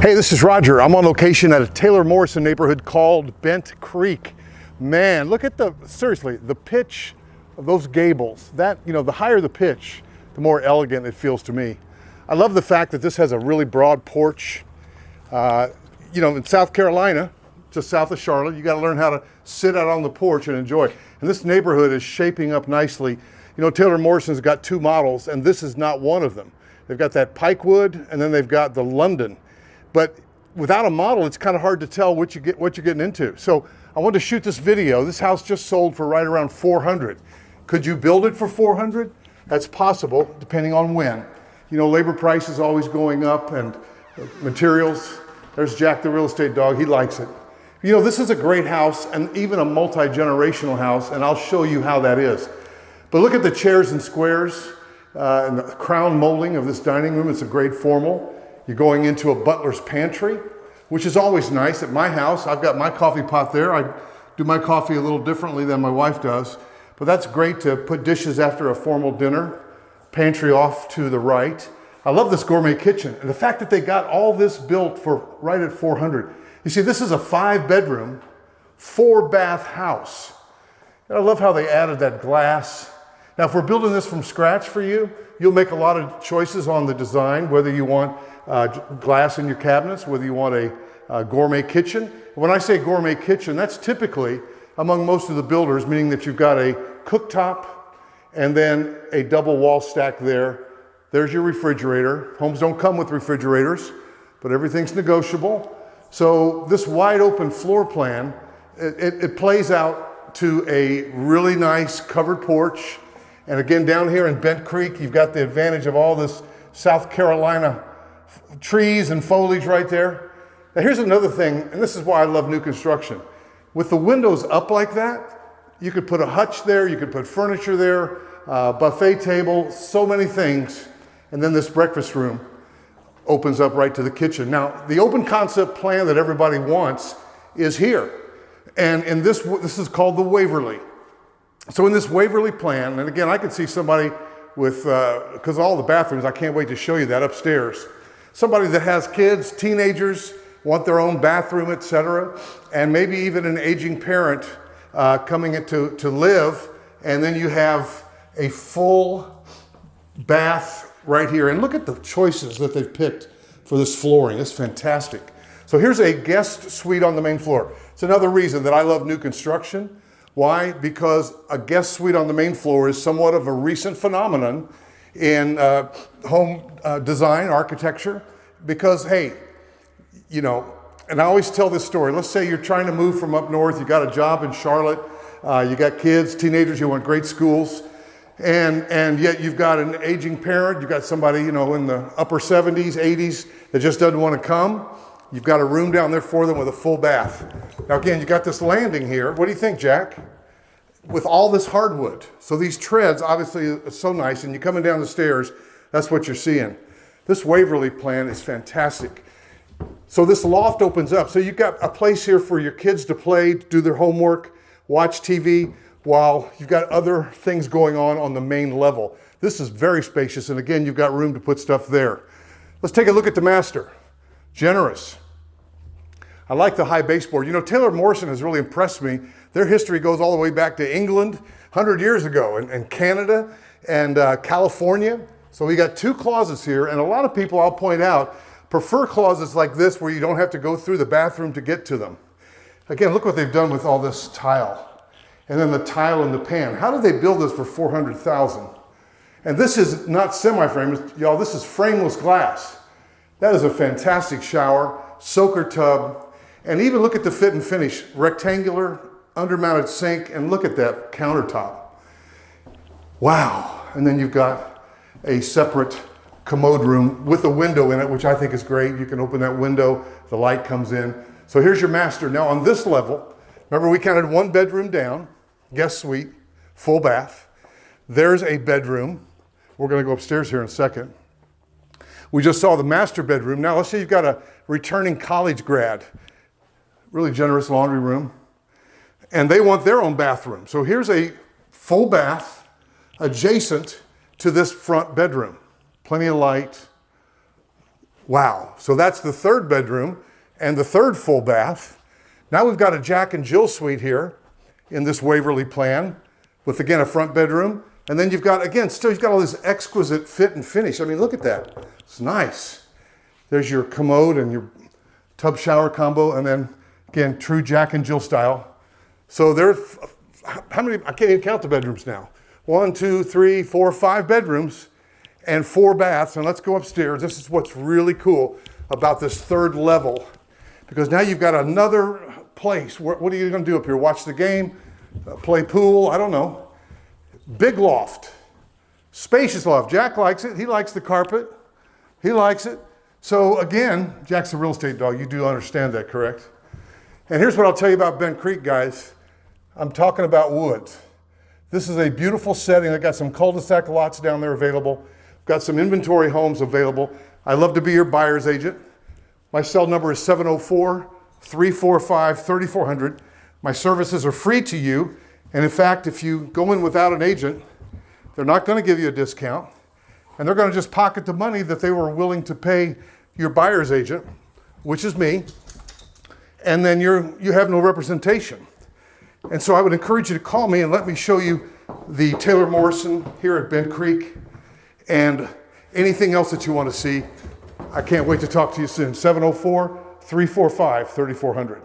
Hey, this is Roger. I'm on location at a Taylor Morrison neighborhood called Bent Creek. Man, look at seriously, the pitch of those gables. The higher the pitch, the more elegant it feels to me. I love the fact that this has a really broad porch. In South Carolina, just south of Charlotte, you got to learn how to sit out on the porch and enjoy. And this neighborhood is shaping up nicely. Taylor Morrison's got two models, and this is not one of them. They've got that Pikewood, and then they've got the London. But without a model, it's kind of hard to tell what you're getting into. So I wanted to shoot this video. This house just sold for right around $400. Could you build it for $400? That's possible, depending on when. Labor price is always going up, and materials. There's Jack, the real estate dog. He likes it. This is a great house, and even a multi-generational house, and I'll show you how that is. But look at the chairs and squares and the crown molding of this dining room. It's a great formal. You're going into a butler's pantry, which is always nice. At my house, I've got my coffee pot there. I do my coffee a little differently than my wife does, but that's great to put dishes after a formal dinner. Pantry off to the right. I love this gourmet kitchen, and the fact that they got all this built for right at $400. You see, this is a 5-bedroom, 4-bath house. And I love how they added that glass. Now, if we're building this from scratch for you, you'll make a lot of choices on the design, whether you want glass in your cabinets, whether you want a gourmet kitchen. When I say gourmet kitchen, that's typically among most of the builders, meaning that you've got a cooktop and then a double wall stack there. There's your refrigerator. Homes don't come with refrigerators, but everything's negotiable. So this wide open floor plan, it plays out to a really nice covered porch. And again, down here in Bent Creek, you've got the advantage of all this South Carolina trees and foliage right there. Now here's another thing, and this is why I love new construction. With the windows up like that, you could put a hutch there, you could put furniture there, buffet table, so many things. And then this breakfast room opens up right to the kitchen. Now, the open concept plan that everybody wants is here. And in this is called the Waverly. So in this Waverly plan, and again, I could see somebody with, because all the bathrooms, I can't wait to show you that upstairs. Somebody that has kids, teenagers, want their own bathroom, etc., and maybe even an aging parent coming in to live, and then you have a full bath right here. And look at the choices that they've picked for this flooring. It's fantastic. So here's a guest suite on the main floor. It's another reason that I love new construction. Why? Because a guest suite on the main floor is somewhat of a recent phenomenon in home design, architecture, because, hey, and I always tell this story. Let's say you're trying to move from up north, you got a job in Charlotte, you got kids, teenagers, you want great schools, and yet you've got an aging parent, you've got somebody, in the upper 70s, 80s that just doesn't want to come. You've got a room down there for them with a full bath. Now again, you got this landing here. What do you think, Jack? With all this hardwood. So these treads obviously are so nice, and you're coming down the stairs, that's what you're seeing. This Waverly plan is fantastic. So this loft opens up. So you've got a place here for your kids to play, do their homework, watch TV, while you've got other things going on the main level. This is very spacious, and again, you've got room to put stuff there. Let's take a look at the master. Generous. I like the high baseboard. Taylor Morrison has really impressed me. Their history goes all the way back to England 100 years ago, and Canada and California. So we got 2 closets here, and a lot of people, I'll point out, prefer closets like this where you don't have to go through the bathroom to get to them. Again, look what they've done with all this tile. And then the tile in the pan. How did they build this for $400,000? And this is not semi-frame, y'all, this is frameless glass. That is a fantastic shower, soaker tub, and even look at the fit and finish. Rectangular, undermounted sink, and look at that countertop. Wow. And then you've got a separate commode room with a window in it, which I think is great. You can open that window, the light comes in. So here's your master. Now on this level, remember we counted 1 bedroom down, guest suite, full bath. There's a bedroom. We're going to go upstairs here in a second. We just saw the master bedroom. Now let's say you've got a returning college grad, really generous laundry room, and they want their own bathroom. So here's a full bath adjacent to this front bedroom. Plenty of light, Wow, so that's the third bedroom and the third full bath. Now we've got a Jack and Jill suite here in this Waverly plan with, again, a front bedroom. And then you've got, again, still you've got all this exquisite fit and finish. I mean, look at that. It's nice. There's your commode and your tub shower combo. And then, again, true Jack and Jill style. So there's, how many, I can't even count the bedrooms now. 1, 2, 3, 4, 5 bedrooms and 4 baths. And let's go upstairs. This is what's really cool about this third level, because now you've got another place. What are you going to do up here? Watch the game? Play pool? I don't know. Big loft. Spacious loft. Jack likes it. He likes the carpet. He likes it. So again, Jack's a real estate dog. You do understand that, correct? And here's what I'll tell you about Bent Creek, guys. I'm talking about woods. This is a beautiful setting. I got some cul-de-sac lots down there available. Got some inventory homes available. I love to be your buyer's agent. My cell number is 704-345-3400. My services are free to you. And in fact, if you go in without an agent, they're not going to give you a discount. And they're going to just pocket the money that they were willing to pay your buyer's agent, which is me. And then you have no representation. And so I would encourage you to call me and let me show you the Taylor Morrison here at Bent Creek and anything else that you want to see. I can't wait to talk to you soon. 704-345-3400.